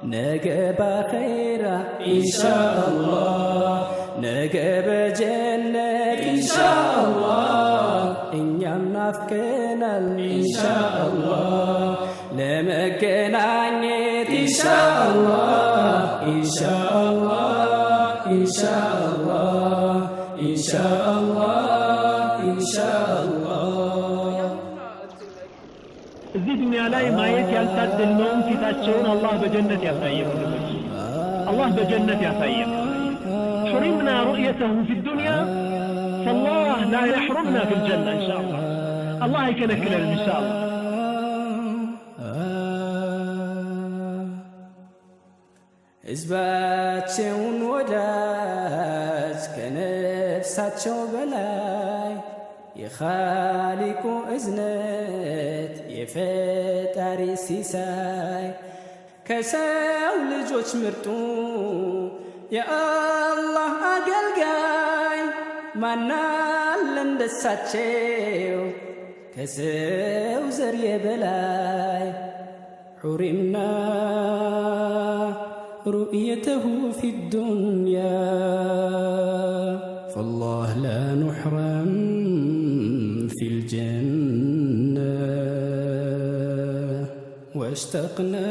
نجب خيرا إن شاء الله نجب جنة إن شاء الله إن ينافقنا إن شاء الله لما كنعنيت إن شاء الله إن شاء الله إن شاء الله إن شاء الله إن شاء الله እዚህ ዱንያ ላይ ማየት ያልታደልነውን ፊታቸውን አላህ በጀነት ያሳየን አላህ በጀነት ያሳየን حرمنا رؤيته في الدنيا فالله لا يحرمنا في الجنة إن شاء الله الله يكنكلنا إن شاء الله ሕዝባቸውን ወዳጅ ከነፍሳቸው በላይ የኻሊቁ እዝነት የፈጣሪ ሲሳይ ከሰው ልጆች ምርጡ የአላህ አገልጋይ ማናለ እንደሳቸው ከሰው ዘር የበላይ حرمنا رؤيته في الدنيا فالله لا نحرم في الجنة واشتقنا